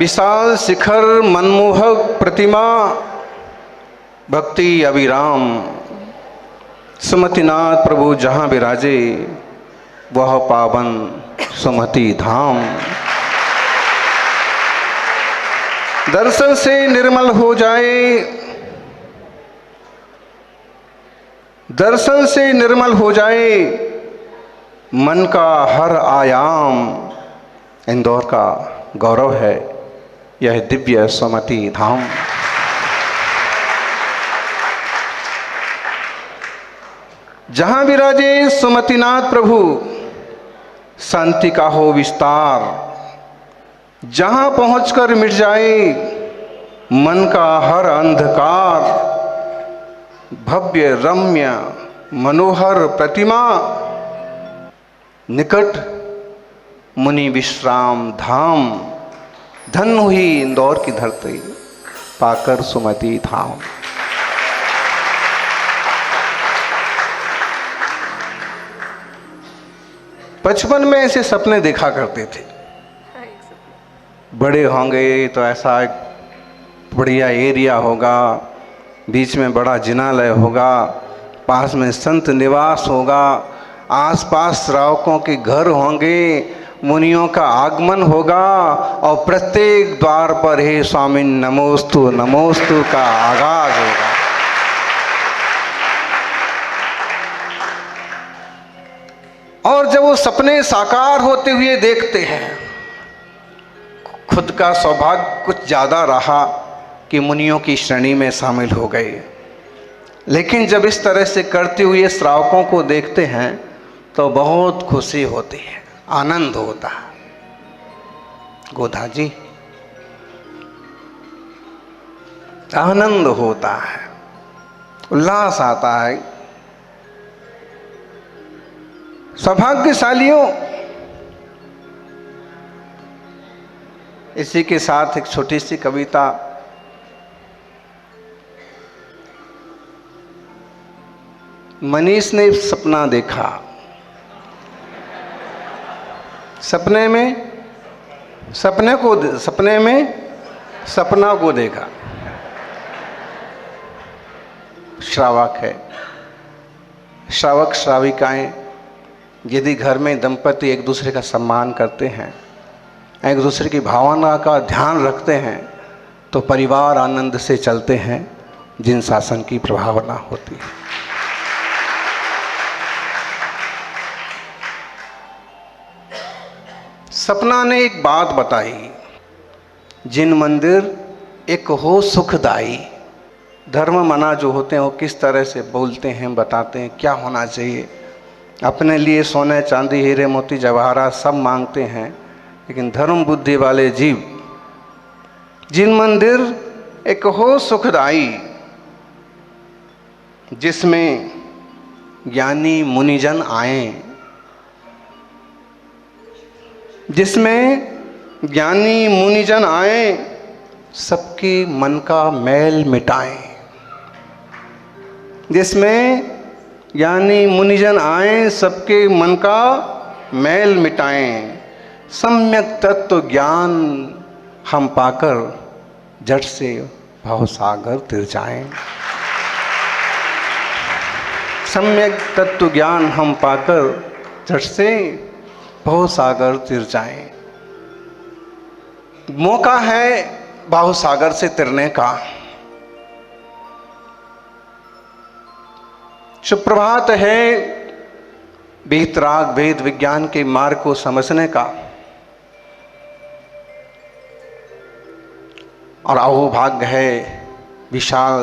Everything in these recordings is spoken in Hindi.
विशाल शिखर मनमोहक प्रतिमा भक्ति अविराम, सुमतिनाथ प्रभु जहाँ विराजे वह पावन सुमति धाम। दर्शन से निर्मल हो जाए, दर्शन से निर्मल हो जाए मन का हर आयाम। इंदौर का गौरव है यह दिव्य सुमति धाम। जहाँ विराजे सुमतिनाथ प्रभु शांति का हो विस्तार, जहाँ पहुँचकर मिट जाए मन का हर अंधकार। भव्य रम्य मनोहर प्रतिमा, निकट मुनि विश्राम धाम। धन हुई इंदौर की धरती पाकर सुमति धाम। बचपन में ऐसे सपने देखा करते थे, बड़े होंगे तो ऐसा एक बढ़िया एरिया होगा, बीच में बड़ा जिनालय होगा, पास में संत निवास होगा, आसपास श्रावकों के घर होंगे, मुनियों का आगमन होगा और प्रत्येक द्वार पर हे स्वामी नमोस्तु नमोस्तु का आगाज होगा। और जब वो सपने साकार होते हुए देखते हैं, खुद का सौभाग्य कुछ ज़्यादा रहा कि मुनियों की श्रेणी में शामिल हो गए, लेकिन जब इस तरह से करते हुए श्रावकों को देखते हैं तो बहुत खुशी होती है, आनंद होता है। गोधा जी, आनंद होता है, उल्लास आता है। सौभाग्यशालियों, इसी के साथ एक छोटी सी कविता। मनीष ने सपना देखा, सपने में सपना को देखा। श्रावक है, श्रावक श्राविकाएं यदि घर में दंपति एक दूसरे का सम्मान करते हैं, एक दूसरे की भावना का ध्यान रखते हैं, तो परिवार आनंद से चलते हैं, जिन शासन की प्रभावना होती है। सपना ने एक बात बताई, जिन मंदिर एक हो सुखदाई। धर्म मना जो होते हैं वो किस तरह से बोलते हैं, बताते हैं क्या होना चाहिए। अपने लिए सोने चांदी हीरे मोती जवाहरात सब मांगते हैं, लेकिन धर्म बुद्धि वाले जीव, जिन मंदिर एक हो सुखदाई, जिसमें ज्ञानी मुनिजन आए, जिसमें ज्ञानी मुनिजन आए, सबके मन का मैल मिटाएं। जिसमें ज्ञानी मुनिजन आए, सबके मन का मैल मिटाएं। सम्यक तत्व ज्ञान हम पाकर जट से भवसागर तिर जाएं। सम्यक तत्व ज्ञान हम पाकर जट से भवसागर तिर जाएं। मौका है भवसागर से तिरने का। सुप्रभात है बेतराग वेद विज्ञान के मार्ग को समझने का, और अहोभाग्य है विशाल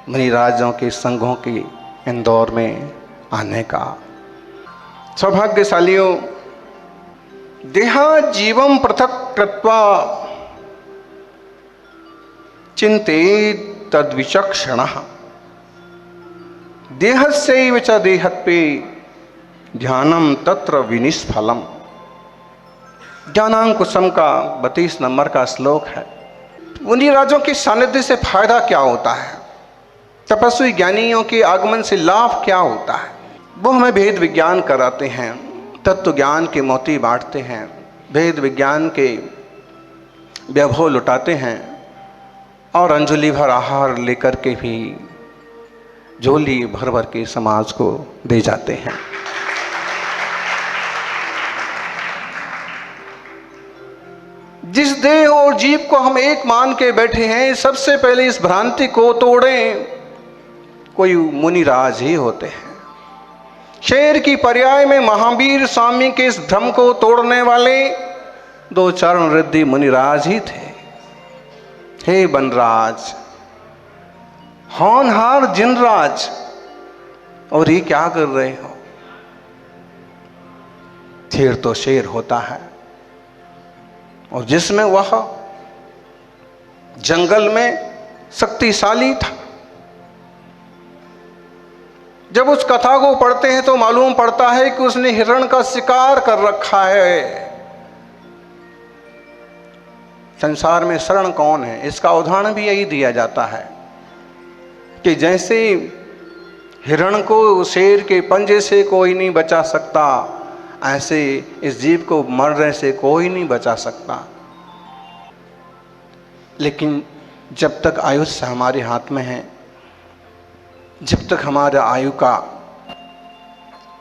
मुनिराजों के संघों के इंदौर में आने का। सौभाग्यशालियों, देहा जीवम पृथक कृत्वा चिंतेत तद्विचक्षणः। देहस्यैव च देहत्वे ध्यानम तत्र विनिष्फलम। ज्ञानांकुशम का 32 नंबर का श्लोक है। मुनिराजों के सानिध्य से फायदा क्या होता है, तपस्वी ज्ञानियों के आगमन से लाभ क्या होता है, वो हमें भेद विज्ञान कराते हैं, तत्व ज्ञान के मोती बांटते हैं, भेद विज्ञान के वैभव लुटाते हैं और अंजलि भर आहार लेकर के भी झोली भर भर के समाज को दे जाते हैं। जिस देह और जीव को हम एक मान के बैठे हैं, सबसे पहले इस भ्रांति को तोड़ें। कोई मुनिराज ही होते हैं। शेर की पर्याय में महावीर स्वामी के इस भ्रम को तोड़ने वाले दो चरण रिद्धि मुनिराज ही थे। हे बनराज, होनहार जिनराज, और ये क्या कर रहे हो? शेर तो शेर होता है, और जिसमें वह जंगल में शक्तिशाली था। जब उस कथा को पढ़ते हैं तो मालूम पड़ता है कि उसने हिरण का शिकार कर रखा है। संसार में शरण कौन है, इसका उदाहरण भी यही दिया जाता है कि जैसे हिरण को शेर के पंजे से कोई नहीं बचा सकता, ऐसे इस जीव को मरने से कोई नहीं बचा सकता। लेकिन जब तक आयुष्य हमारे हाथ में है, जब तक हमारे आयु का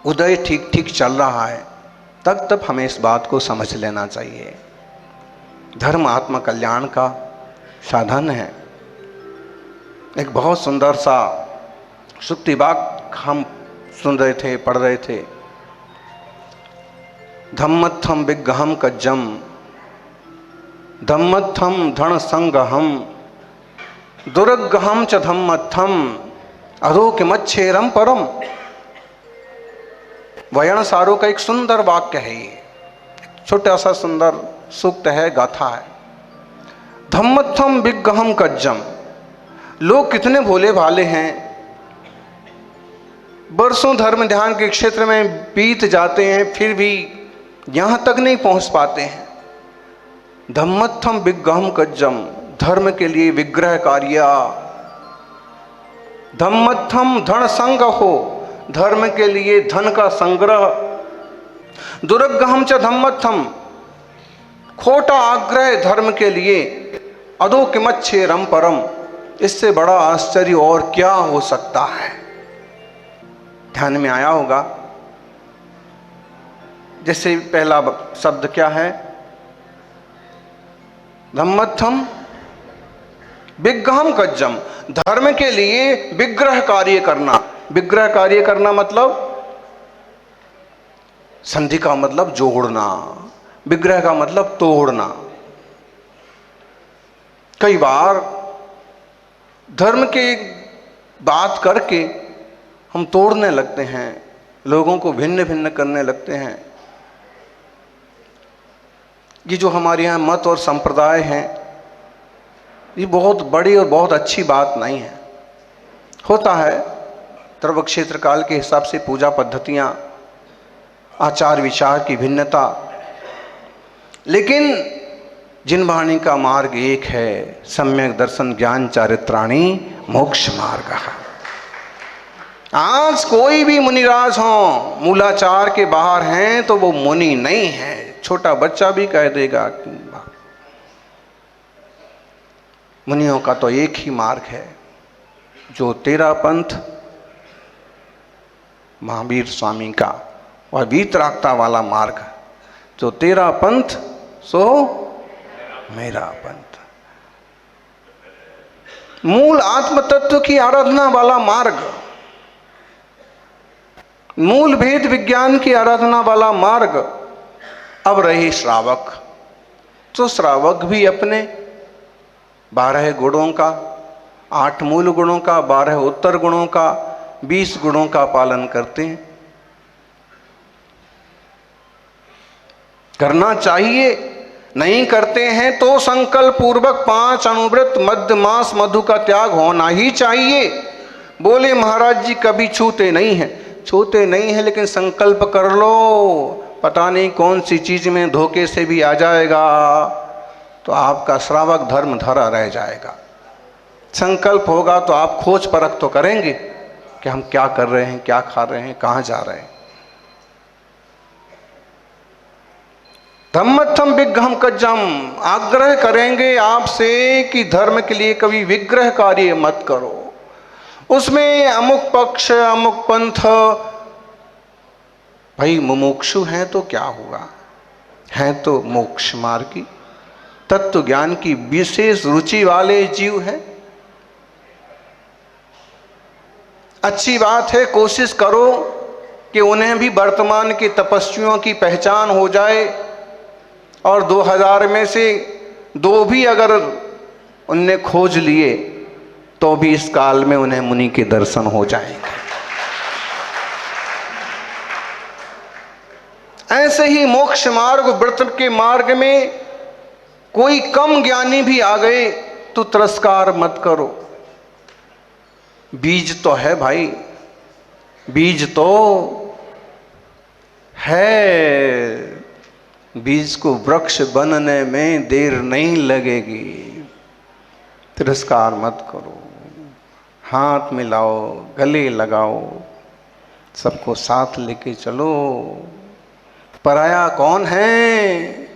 उदय ठीक ठीक चल रहा है, तब तक हमें इस बात को समझ लेना चाहिए। धर्म आत्म कल्याण का साधन है। एक बहुत सुंदर सा सुक्ति वाक्य हम सुन रहे थे, पढ़ रहे थे। धम्मत्थम विग्रहम कज्जम, धम्मत्थम धन संगहम, दुर्गहम च धम्मत्थम, अधोकिमच्छेरम परम। वयन सारो का एक सुंदर वाक्य है। ये छोटा सा सुंदर सूक्त है, गाथा है। धम्मत्थम विग्रहम कज्जम। लोग कितने भोले भाले हैं, बरसों धर्म ध्यान के क्षेत्र में बीत जाते हैं, फिर भी यहां तक नहीं पहुंच पाते हैं। धम्मत्थम विग्रहम कज्जम, धर्म के लिए विग्रह कार्य। धम्मत्थम धन संग हो, धर्म के लिए धन का संग्रह। दुर्गहम च धम्मत्थम, खोटा आग्रह धर्म के लिए। अधोकिमच्छेरम परम, इससे बड़ा आश्चर्य और क्या हो सकता है। ध्यान में आया होगा, जैसे पहला शब्द क्या है, धम्मत्थम विग्रहम कज्जम, धर्म के लिए विग्रह कार्य करना। विग्रह कार्य करना मतलब संधि का मतलब जोड़ना, विग्रह का मतलब तोड़ना। कई बार धर्म के बात करके हम तोड़ने लगते हैं, लोगों को भिन्न भिन्न करने लगते हैं। ये जो हमारे यहाँ मत और संप्रदाय हैं, ये बहुत बड़ी और बहुत अच्छी बात नहीं है। होता है सर्व क्षेत्र काल के हिसाब से पूजा पद्धतियाँ, आचार विचार की भिन्नता, लेकिन जिनवाणी का मार्ग एक है, सम्यक दर्शन ज्ञान चारित्राणी मोक्ष मार्ग। आज कोई भी मुनिराज हो, मूलाचार के बाहर हैं तो वो मुनि नहीं है। छोटा बच्चा भी कह देगा कि मुनियों का तो एक ही मार्ग है, जो तेरा पंथ महावीर स्वामी का, वह वीतरागता वाला मार्ग। जो तेरा पंथ सो मेरा पंथ, मूल आत्म तत्व की आराधना वाला मार्ग, मूल भेद विज्ञान की आराधना वाला मार्ग। अब रहे श्रावक, तो श्रावक भी अपने 12 गुणों का, 8 मूल गुणों का, 12 उत्तर गुणों का, 20 गुणों का पालन करते हैं। करना चाहिए, नहीं करते हैं तो संकल्प पूर्वक 5 अनुव्रत मध्य मास मधु का त्याग होना ही चाहिए। बोले महाराज जी कभी छूते नहीं हैं, छूते नहीं हैं, लेकिन संकल्प कर लो, पता नहीं कौन सी चीज में धोखे से भी आ जाएगा तो आपका श्रावक धर्म धरा रह जाएगा। संकल्प होगा तो आप खोज परख तो करेंगे कि हम क्या कर रहे हैं, क्या खा रहे हैं, कहाँ जा रहे हैं। धम्मत्थम विग्रहम कज्जम, आग्रह करेंगे आपसे कि धर्म के लिए कभी विग्रह कार्य मत करो। उसमें अमुक पक्ष अमुक पंथ, भाई मुमुक्षु हैं तो क्या हुआ, हैं तो मोक्ष मार्गी, तत्व ज्ञान की विशेष रुचि वाले जीव हैं। अच्छी बात है, कोशिश करो कि उन्हें भी वर्तमान के तपस्वियों की पहचान हो जाए, और 2000 में से 2 भी अगर उनने खोज लिए तो भी इस काल में उन्हें मुनि के दर्शन हो जाएंगे। ऐसे ही मोक्ष मार्ग व्रत के मार्ग में कोई कम ज्ञानी भी आ गए तो तिरस्कार मत करो। बीज तो है भाई, बीज तो है, बीज को वृक्ष बनने में देर नहीं लगेगी। तिरस्कार मत करो, हाथ मिलाओ, गले लगाओ, सबको साथ लेके चलो। पराया कौन है?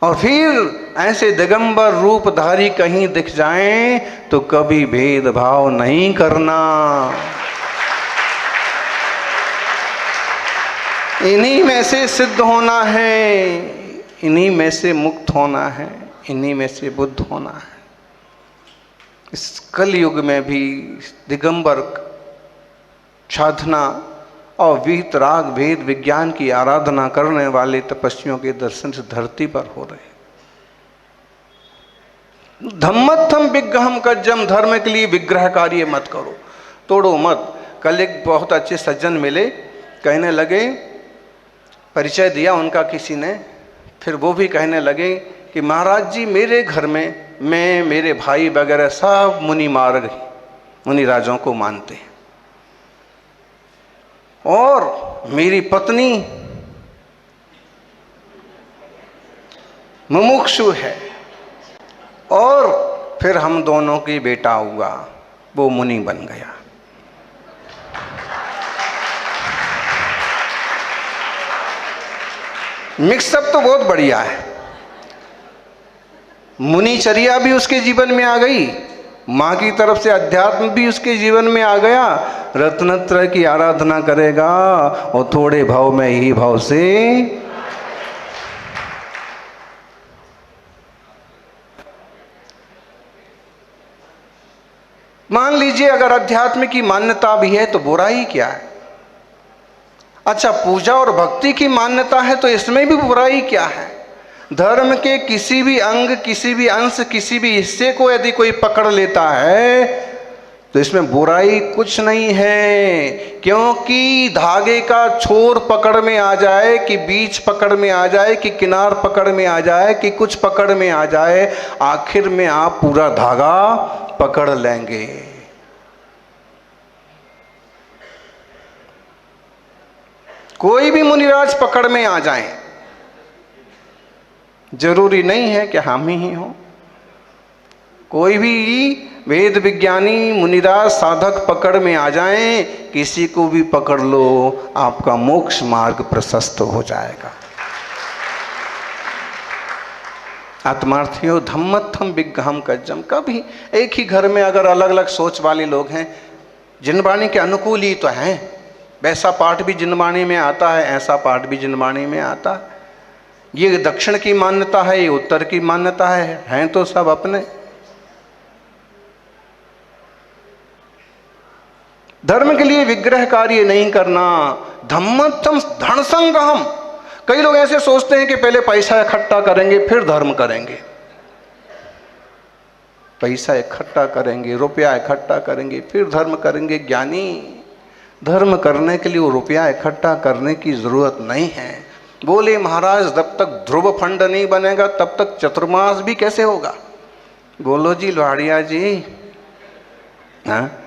और फिर ऐसे दिगंबर रूपधारी कहीं दिख जाएं तो कभी भेदभाव नहीं करना। इन्हीं में से सिद्ध होना है, इन्हीं में से मुक्त होना है, इन्हीं में से बुद्ध होना है। इस कलयुग में भी दिगंबर साधना और विहित राग भेद विज्ञान की आराधना करने वाले तपस्वियों के दर्शन से धरती पर हो रहे। धम्मत्थम विग्रहम कज्जम, धर्म के लिए विग्रह कार्य मत करो, तोड़ो मत। कल एक बहुत अच्छे सज्जन मिले, कहने लगे, परिचय दिया उनका किसी ने, फिर वो भी कहने लगे कि महाराज जी मेरे घर में मैं, मेरे भाई वगैरह सब मुनि मार्ग, मुनि राजों को मानते हैं, और मेरी पत्नी मुमुक्षु है, और फिर हम दोनों की बेटा हुआ, वो मुनि बन गया। मिक्सअप तो बहुत बढ़िया है, मुनिचर्या भी उसके जीवन में आ गई, माँ की तरफ से अध्यात्म भी उसके जीवन में आ गया, रत्नत्रय की आराधना करेगा और थोड़े भाव में ही भाव से मान लीजिए अगर अध्यात्म की मान्यता भी है तो बुराई क्या है? अच्छा, पूजा और भक्ति की मान्यता है तो इसमें भी बुराई क्या है? धर्म के किसी भी अंग, किसी भी अंश, किसी भी हिस्से को यदि कोई पकड़ लेता है तो इसमें बुराई कुछ नहीं है, क्योंकि धागे का छोर पकड़ में आ जाए, कि बीच पकड़ में आ जाए, कि किनार पकड़ में आ जाए, कि कुछ पकड़ में आ जाए, आखिर में आप पूरा धागा पकड़ लेंगे। कोई भी मुनिराज पकड़ में आ जाएं, जरूरी नहीं है कि हम ही हो। कोई भी वेद विज्ञानी मुनिराज साधक पकड़ में आ जाएं, किसी को भी पकड़ लो, आपका मोक्ष मार्ग प्रशस्त हो जाएगा। आत्मार्थियों, धम्मत्थम विग्रहम कज्जम। कभी एक ही घर में अगर अलग अलग सोच वाले लोग हैं, जिनवाणी के अनुकूल ही तो हैं, वैसा पाठ भी जिनवाणी में आता है, ऐसा पाठ भी जिनवाणी में आता है। ये दक्षिण की मान्यता है, ये उत्तर की मान्यता है, हैं तो सब अपने। धर्म के लिए विग्रह कार्य नहीं करना। धम्मत्थम धन संग्रहम। कई लोग ऐसे सोचते हैं कि पहले पैसा इकट्ठा करेंगे फिर धर्म करेंगे, पैसा इकट्ठा करेंगे, रुपया इकट्ठा करेंगे फिर धर्म करेंगे। ज्ञानी, धर्म करने के लिए वो रुपया इकट्ठा करने की जरूरत नहीं है। बोले महाराज, जब तक ध्रुव फंड नहीं बनेगा तब तक चतुर्मास भी कैसे होगा? बोलो जी लोहाड़िया जी, हाँ?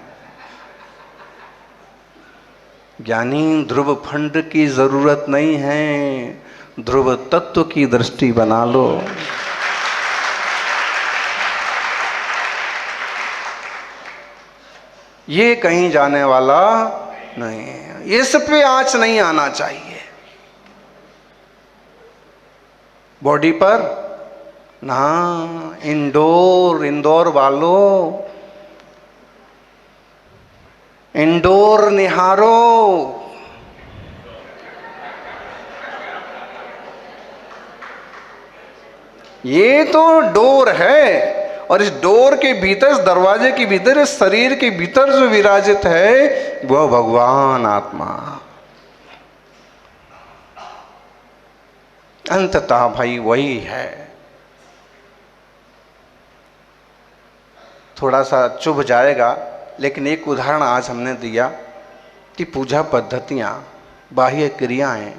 ज्ञानी, ध्रुव फंड की जरूरत नहीं है, ध्रुव तत्व की दृष्टि बना लो। ये कहीं जाने वाला नहीं है, इस पे आंच नहीं आना चाहिए। बॉडी पर ना, इंडोर, इंदौर वालों, इंडोर निहारो। ये तो डोर है, और इस डोर के भीतर, इस दरवाजे के भीतर, इस शरीर के भीतर जो विराजित है वह भगवान आत्मा। अंततः भाई वही है। थोड़ा सा चुभ जाएगा, लेकिन एक उदाहरण आज हमने दिया कि पूजा पद्धतियाँ, बाह्य क्रियाएं,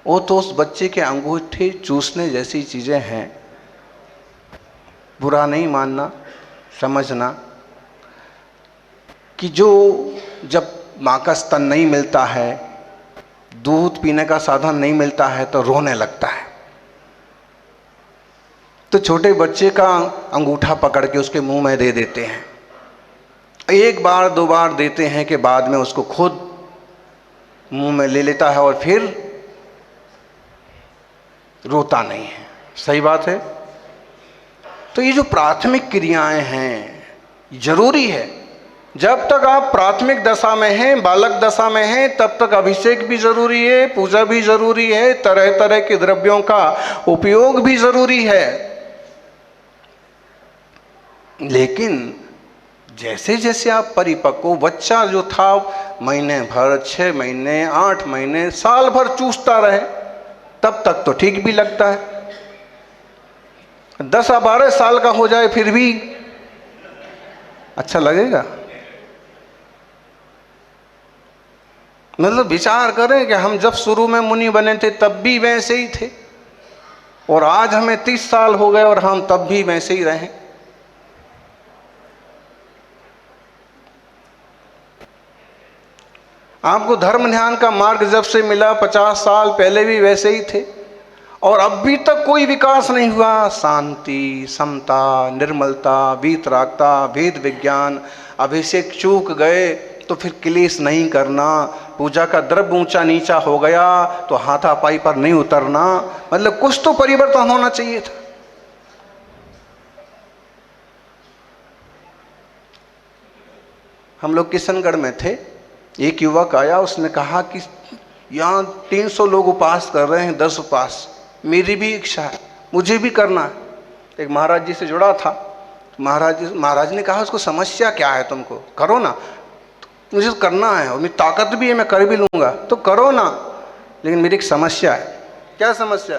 वो तो उस बच्चे के अंगूठे चूसने जैसी चीज़ें हैं। बुरा नहीं मानना, समझना कि जो जब माँ का स्तन नहीं मिलता है, दूध पीने का साधन नहीं मिलता है, तो रोने लगता है। तो छोटे बच्चे का अंगूठा पकड़ के उसके मुंह में दे देते हैं। एक बार दो बार देते हैं कि बाद में उसको खुद मुंह में ले लेता है और फिर रोता नहीं है। सही बात है। तो ये जो प्राथमिक क्रियाएं हैं, जरूरी है। जब तक आप प्राथमिक दशा में हैं, बालक दशा में हैं, तब तक अभिषेक भी जरूरी है, पूजा भी जरूरी है, तरह तरह के द्रव्यों का उपयोग भी जरूरी है। लेकिन जैसे जैसे आप परिपक्व, बच्चा जो था महीने भर, 6 महीने, 8 महीने, साल भर चूसता रहे, तब तक तो ठीक भी लगता है। 10 या 12 साल का हो जाए फिर भी अच्छा लगेगा। मतलब विचार करें कि हम जब शुरू में मुनि बने थे तब भी वैसे ही थे, और आज हमें 30 साल हो गए और हम तब भी वैसे ही रहे। आपको धर्म ध्यान का मार्ग जब से मिला, 50 साल पहले भी वैसे ही थे, और अब भी तक कोई विकास नहीं हुआ। शांति, समता, निर्मलता, वीतरागता, भेद विज्ञान, अभिषेक चूक गए तो फिर क्लेश नहीं करना, पूजा का द्रव्य ऊंचा नीचा हो गया तो हाथापाई पर नहीं उतरना। मतलब कुछ तो परिवर्तन होना चाहिए था। हम लोग किशनगढ़ में थे, एक युवक आया, उसने कहा कि यहाँ 300 लोग उपास कर रहे हैं, 10 उपास, मेरी भी इच्छा है, मुझे भी करना है। एक महाराज जी से जुड़ा था, महाराज ने कहा उसको समस्या क्या है, तुमको करो ना, मुझे तो करना है और मेरी ताकत भी है, मैं कर भी लूँगा, तो करो ना, लेकिन मेरी एक समस्या है। क्या समस्या?